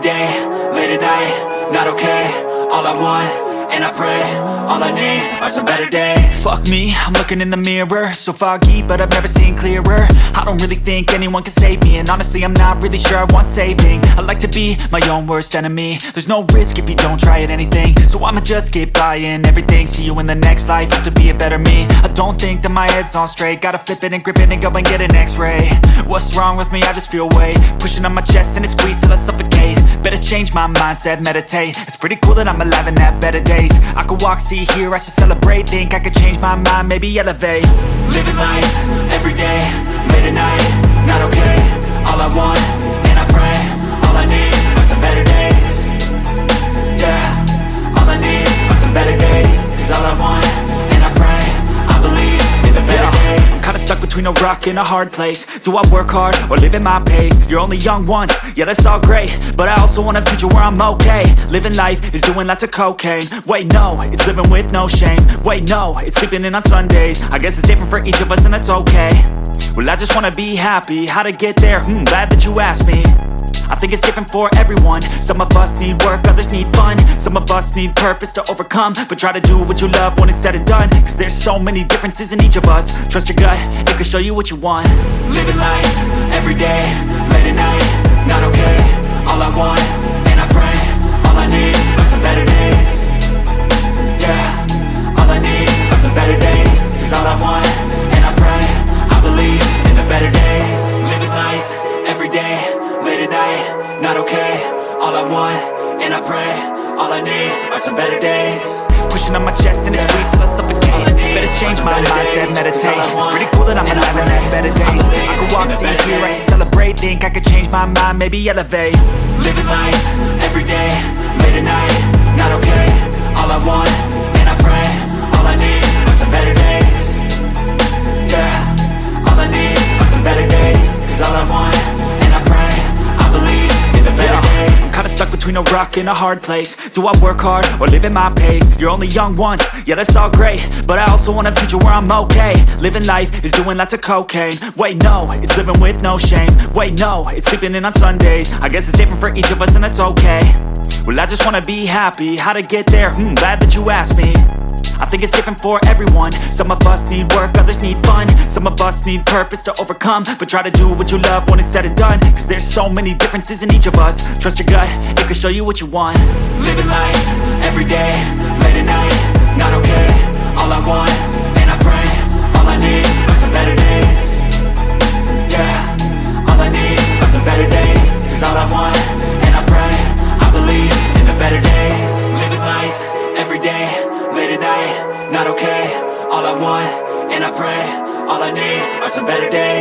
day, late at night, not okay. All I want, and I pray, all I need are some better days. Fuck me, I'm looking in the mirror, so foggy, but I've never seen clearer. I don't really think anyone can save me, and honestly I'm not really sure I want saving. I like to be my own worst enemy. There's no risk if you don't try at anything, so I'ma just keep buying everything. See you in the next life, have to be a better me. I don't think that my head's on straight, gotta flip it and grip it and go and get an x-ray. What's wrong with me? I just feel weight pushing on my chest and it squeezes till I suffocate. Better change my mindset, meditate. It's pretty cool that I'm alive and have better days. I could walk, see, hear, I should celebrate. Think I could change my mind, maybe elevate. Living life, every day, late at night, not okay. All I want, and I pray, all I need are some better days. Yeah, all I need are some better days. Cause all I want, and I pray, I believe in the better days. I'm kinda stuck between a rock and a hard place. Do I work hard or live at my pace? You're only young once, yeah that's all great, but I also want a future where I'm okay. Living life is doing lots of cocaine. Wait no, it's living with no shame. Wait no, it's sleeping in on Sundays. I guess it's different for each of us and that's okay. Well I just wanna be happy, how to get there? Glad that you asked me. I think it's different for everyone. Some of us need work, others need fun. Some of us need purpose to overcome. But try to do what you love when it's said and done. Cause there's so many differences in each of us. Trust your gut, it can show you what you want. Living life, every day, late at night, not okay. All I want, and I pray, all I need are some better days. Yeah, all I need are some better days. Cause all I want, and I pray, I believe in the better days. Living life, every day, late at night, not okay. All I want, and I pray, all I need are some better days. Pushing on my chest and it squeezes till I suffocate. Better change my mindset, meditate. It's pretty cool that I'm alive and have better days. I could walk, see, hear, I should celebrate. Think I could change my mind, maybe elevate. Living life, every day, late at night, not okay. All I want, and I pray, all I need are some better days. Yeah, all I need are some better days. Cause all I want, and I pray, I believe in the better days. I'm kinda stuck between a rock and a hard place. Do I work hard or live at my pace? You're only young once, yeah that's all great, but I also want a future where I'm okay. Living life is doing lots of cocaine. Wait no, it's living with no shame. Wait no, it's sleeping in on Sundays. I guess it's different for each of us and that's okay. Well I just wanna be happy, how to get there? Glad that you asked me. I think it's different for everyone. Some of us need work, others need fun. Some of us need purpose to overcome. But try to do what you love when it's said and done. Cause there's so many differences in each of us. Trust your gut, it can show you what you want. Living life, every day, late at night, not okay. All I want, and I pray, all I need are some better days. Yeah, all I need are some better days. Cause all I want, and I pray, I believe in the better days. Living life, every day, late at night, not okay. All I want, and I pray, all I need are some better days.